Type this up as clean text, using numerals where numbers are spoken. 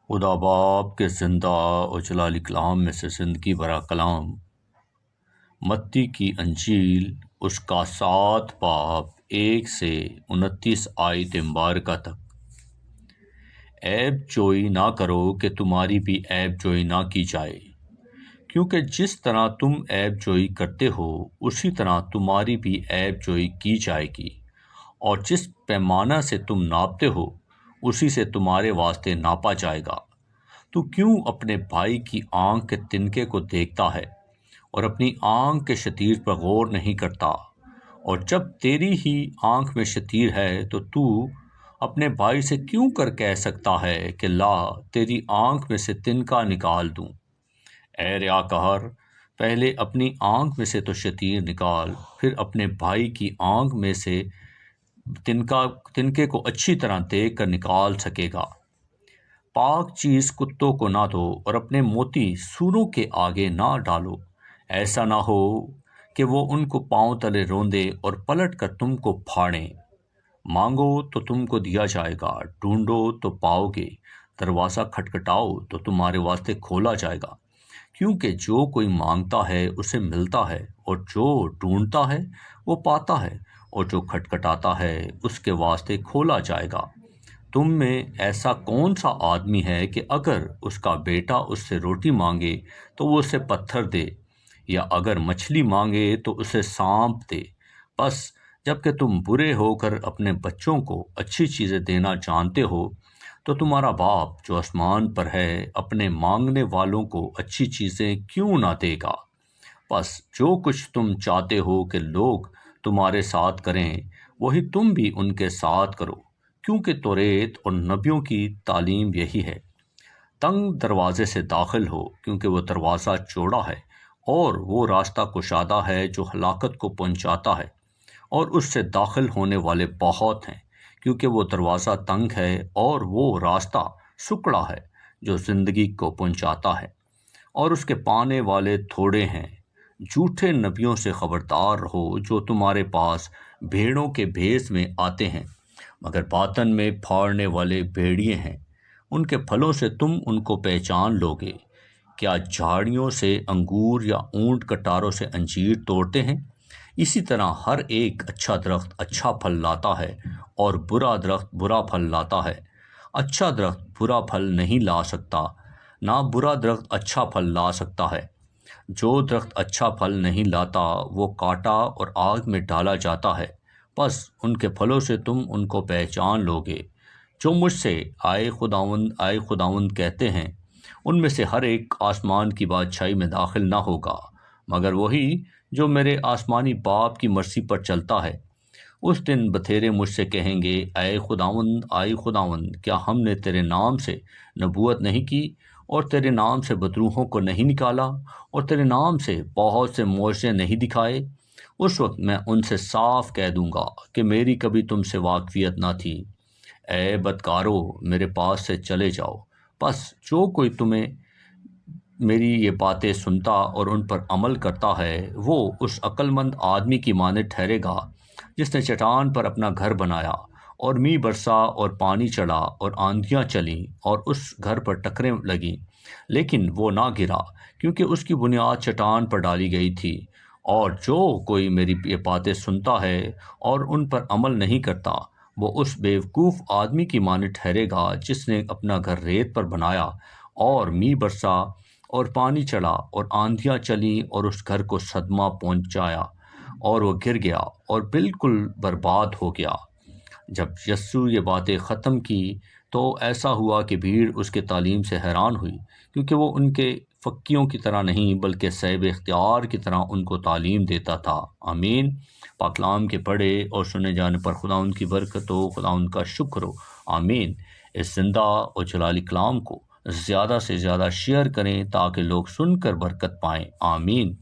خدا باپ کے زندہ و جلالی کلام میں سے زندگی بھرا کلام، متی کی انجیل، اس کا 7 باب 1 سے 29 آیت مبارکہ تک۔ عیب جوئی نہ کرو کہ تمہاری بھی عیب جوئی نہ کی جائے، کیونکہ جس طرح تم عیب جوئی کرتے ہو اسی طرح تمہاری بھی عیب جوئی کی جائے گی، اور جس پیمانہ سے تم ناپتے ہو اسی سے تمہارے واسطے ناپا جائے گا۔ تو کیوں اپنے بھائی کی آنکھ کے تنکے کو دیکھتا ہے اور اپنی آنکھ کے شتیر پر غور نہیں کرتا؟ اور جب تیری ہی آنکھ میں شتیر ہے تو اپنے بھائی سے کیوں کر کہہ سکتا ہے کہ لا تیری آنکھ میں سے تنکا نکال دوں؟ اے ریاکار، پہلے اپنی آنکھ میں سے تو شتیر نکال، پھر اپنے بھائی کی آنکھ میں سے تنکے کو اچھی طرح دیکھ کر نکال سکے گا۔ پاک چیز کتوں کو نہ دو اور اپنے موتی سوروں کے آگے نہ ڈالو، ایسا نہ ہو کہ وہ ان کو پاؤں تلے روندے اور پلٹ کر تم کو پھاڑیں۔ مانگو تو تم کو دیا جائے گا، ڈھونڈو تو پاؤ گے، دروازہ کھٹکھٹاؤ تو تمہارے واسطے کھولا جائے گا۔ کیونکہ جو کوئی مانگتا ہے اسے ملتا ہے، اور جو ڈھونڈتا ہے وہ پاتا ہے، اور جو کھٹکھٹاتا ہے اس کے واسطے کھولا جائے گا۔ تم میں ایسا کون سا آدمی ہے کہ اگر اس کا بیٹا اس سے روٹی مانگے تو وہ اسے پتھر دے، یا اگر مچھلی مانگے تو اسے سانپ دے؟ بس جبکہ تم برے ہو کر اپنے بچوں کو اچھی چیزیں دینا جانتے ہو، تو تمہارا باپ جو آسمان پر ہے اپنے مانگنے والوں کو اچھی چیزیں کیوں نہ دے گا؟ بس جو کچھ تم چاہتے ہو کہ لوگ تمہارے ساتھ کریں وہی تم بھی ان کے ساتھ کرو، کیونکہ توریت اور نبیوں کی تعلیم یہی ہے۔ تنگ دروازے سے داخل ہو، کیونکہ وہ دروازہ چوڑا ہے اور وہ راستہ کشادہ ہے جو ہلاکت کو پہنچاتا ہے، اور اس سے داخل ہونے والے بہت ہیں، کیونکہ وہ دروازہ تنگ ہے اور وہ راستہ سکڑا ہے جو زندگی کو پہنچاتا ہے، اور اس کے پانے والے تھوڑے ہیں۔ جھوٹے نبیوں سے خبردار رہو جو تمہارے پاس بھیڑوں کے بھیس میں آتے ہیں مگر باطن میں پھاڑنے والے بھیڑیے ہیں۔ ان کے پھلوں سے تم ان کو پہچان لوگے۔ کیا جھاڑیوں سے انگور یا اونٹ کٹاروں سے انجیر توڑتے ہیں؟ اسی طرح ہر ایک اچھا درخت اچھا پھل لاتا ہے، اور برا درخت برا پھل لاتا ہے۔ اچھا درخت برا پھل نہیں لا سکتا، نہ برا درخت اچھا پھل لا سکتا ہے۔ جو درخت اچھا پھل نہیں لاتا وہ کاٹا اور آگ میں ڈالا جاتا ہے۔ بس ان کے پھلوں سے تم ان کو پہچان لوگے۔ جو مجھ سے آئے خداوند کہتے ہیں، ان میں سے ہر ایک آسمان کی بادشاہی میں داخل نہ ہوگا، مگر وہی جو میرے آسمانی باپ کی مرضی پر چلتا ہے۔ اس دن بتھیرے مجھ سے کہیں گے، اے خداوند، کیا ہم نے تیرے نام سے نبوت نہیں کی، اور تیرے نام سے بدروحوں کو نہیں نکالا، اور تیرے نام سے بہت سے معجزے نہیں دکھائے؟ اس وقت میں ان سے صاف کہہ دوں گا کہ میری کبھی تم سے واقفیت نہ تھی۔ اے بدکارو، میرے پاس سے چلے جاؤ۔ بس جو کوئی تمہیں میری یہ باتیں سنتا اور ان پر عمل کرتا ہے، وہ اس عقل مند آدمی کی مانند ٹھہرے گا جس نے چٹان پر اپنا گھر بنایا، اور میںہ برسا اور پانی چڑھا اور آندھیاں چلیں اور اس گھر پر ٹکریں لگیں، لیکن وہ نہ گرا، کیونکہ اس کی بنیاد چٹان پر ڈالی گئی تھی۔ اور جو کوئی میری یہ باتیں سنتا ہے اور ان پر عمل نہیں کرتا، وہ اس بیوقوف آدمی کی مانند ٹھہرے گا جس نے اپنا گھر ریت پر بنایا، اور میںہ برسا اور پانی چڑھا اور آندھیاں چلیں اور اس گھر کو صدمہ پہنچایا، اور وہ گر گیا اور بالکل برباد ہو گیا۔ جب یسوع یہ باتیں ختم کی تو ایسا ہوا کہ بھیڑ اس کے تعلیم سے حیران ہوئی، کیونکہ وہ ان کے فقیوں کی طرح نہیں بلکہ صاحب اختیار کی طرح ان کو تعلیم دیتا تھا۔ آمین۔ پاک کلام کے پڑھے اور سنے جانے پر خداوند کی برکت ہو، خداوند کا شکر ہو۔ آمین۔ اس زندہ اور جلالی کلام کو زیادہ سے زیادہ شیئر کریں تاکہ لوگ سن کر برکت پائیں۔ آمین۔